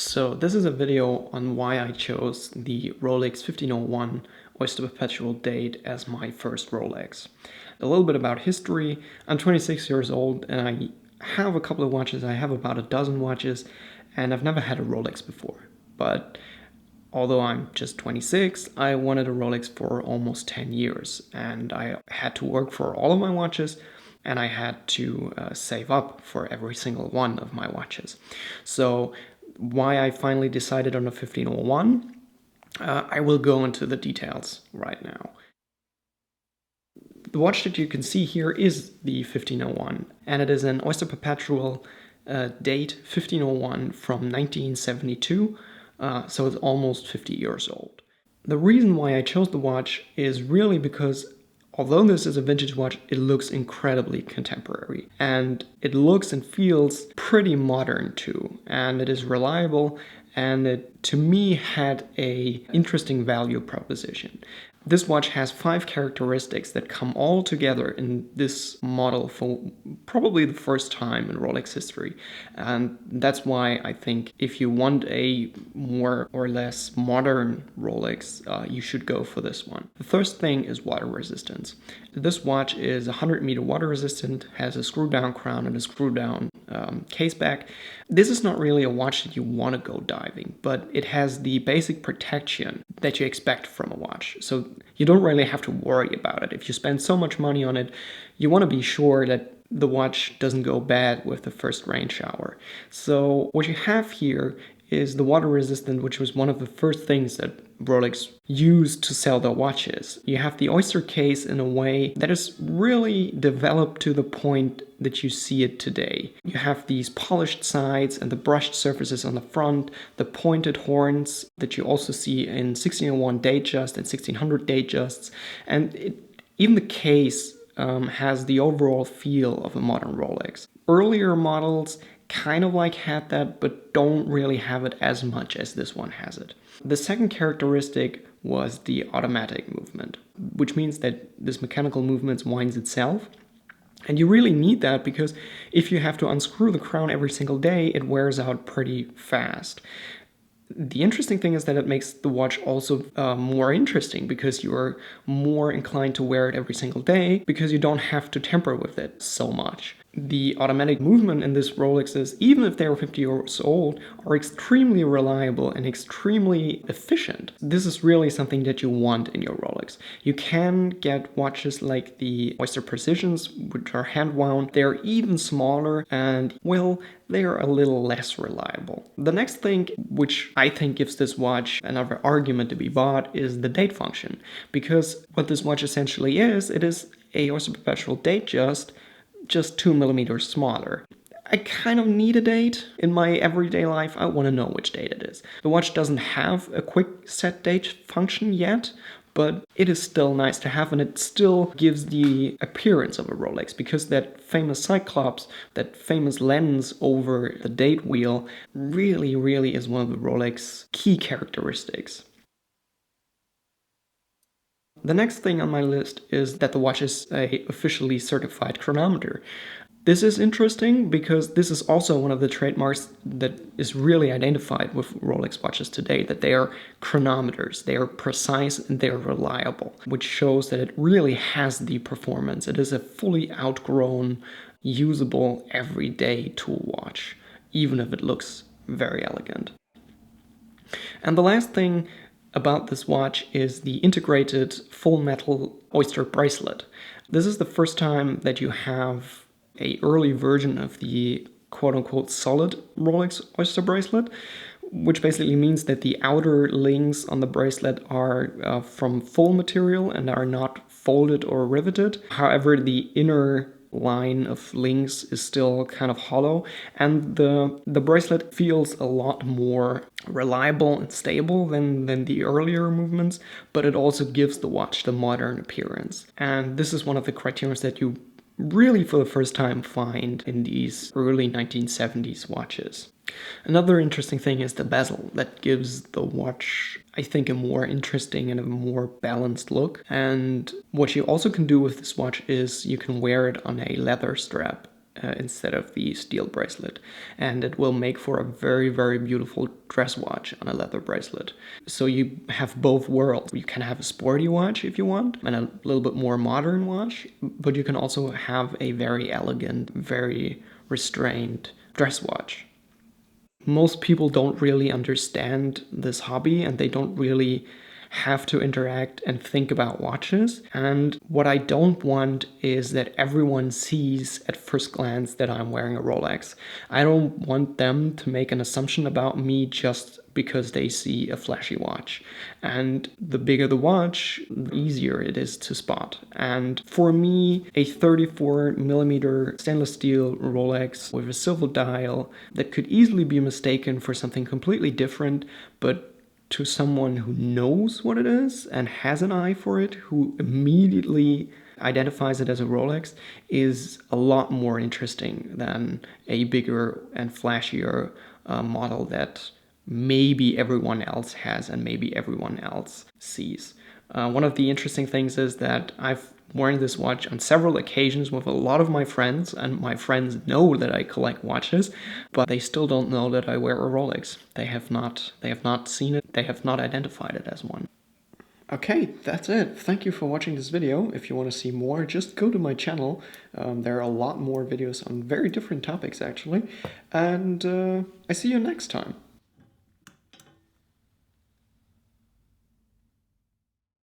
So this is a video on why I chose the Rolex 1501 Oyster Perpetual date as my first Rolex. A little bit about history. I'm 26 years old and I have a couple of watches. I have about a dozen watches and I've never had a Rolex before. But although I'm just 26, I wanted a Rolex for almost 10 years and I had to work for all of my watches and I had to save up for every single one of my watches. So why I finally decided on a 1501, I will go into the details right now. The watch that you can see here is the 1501, and it is an Oyster Perpetual date 1501 from 1972, so it's almost 50 years old. The reason why I chose the watch is really because although this is a vintage watch, it looks incredibly contemporary and it looks and feels pretty modern too, and it is reliable, and it to me had a interesting value proposition. This watch has 5 characteristics that come all together in this model for probably the first time in Rolex history. And that's why I think if you want a more or less modern Rolex, you should go for this one. The first thing is water resistance. This watch is 100-meter water resistant, has a screw-down crown and a screw-down case back. This is not really a watch that you want to go diving, but it has the basic protection that you expect from a watch. So you don't really have to worry about it. If you spend so much money on it, you want to be sure that the watch doesn't go bad with the first rain shower. So what you have here is the water resistant, which was one of the first things that Rolex used to sell their watches. You have the Oyster case in a way that is really developed to the point that you see it today. You have these polished sides and the brushed surfaces on the front, the pointed horns that you also see in 1601 Datejust and 1600 Datejusts, and even the case has the overall feel of a modern Rolex. Earlier models kind of had that, but don't really have it as much as this one has it. The second characteristic was the automatic movement, which means that this mechanical movement winds itself. And you really need that because if you have to unscrew the crown every single day, it wears out pretty fast. The interesting thing is that it makes the watch also more interesting because you are more inclined to wear it every single day because you don't have to tamper with it so much. The automatic movement in this Rolexes, even if they are 50 years old, are extremely reliable and extremely efficient. This is really something that you want in your Rolex. You can get watches like the Oyster Precisions, which are hand wound. They're even smaller and, well, they are a little less reliable. The next thing, which I think gives this watch another argument to be bought, is the date function. Because what this watch essentially is, it is a Oyster Perpetual Datejust, just 2 millimeters smaller. I kind of need a date in my everyday life. I want to know which date it is. The watch doesn't have a quick set date function yet, but it is still nice to have, and it still gives the appearance of a Rolex because that famous Cyclops, that famous lens over the date wheel really is one of the Rolex key characteristics. The next thing on my list is that the watch is a officially certified chronometer. This is interesting because this is also one of the trademarks that is really identified with Rolex watches today, that they are chronometers. They are precise and they are reliable, which shows that it really has the performance. It is a fully outgrown, usable, everyday tool watch, even if it looks very elegant. And the last thing about this watch is the integrated full metal Oyster bracelet. This is the first time that you have an early version of the quote-unquote solid Rolex Oyster bracelet, which basically means that the outer links on the bracelet are from full material and are not folded or riveted. However, the inner line of links is still kind of hollow, and the bracelet feels a lot more reliable and stable than the earlier movements, but it also gives the watch the modern appearance. And this is one of the criteria that you really for the first time find in these early 1970s watches. Another interesting thing is the bezel that gives the watch, I think, a more interesting and a more balanced look. And what you also can do with this watch is you can wear it on a leather strap. instead of the steel bracelet, and it will make for a very, very beautiful dress watch on a leather bracelet. So you have both worlds. You can have a sporty watch if you want, and a little bit more modern watch, but you can also have a very elegant, very restrained dress watch. Most people don't really understand this hobby, and they don't really have to interact and think about watches. And what I don't want is that everyone sees at first glance that I'm wearing a Rolex. I don't want them to make an assumption about me just because they see a flashy watch. And the bigger the watch, the easier it is to spot. And for me, a 34mm stainless steel Rolex with a silver dial that could easily be mistaken for something completely different, but to someone who knows what it is and has an eye for it, who immediately identifies it as a Rolex, is a lot more interesting than a bigger and flashier model that maybe everyone else has and maybe everyone else sees. One of the interesting things is that I've worn this watch on several occasions with a lot of my friends, and my friends know that I collect watches, but they still don't know that I wear a Rolex. They have not seen it, they have not identified it as one. Okay, that's it. Thank you for watching this video. If you want to see more, just go to my channel. There are a lot more videos on very different topics actually, and I see you next time.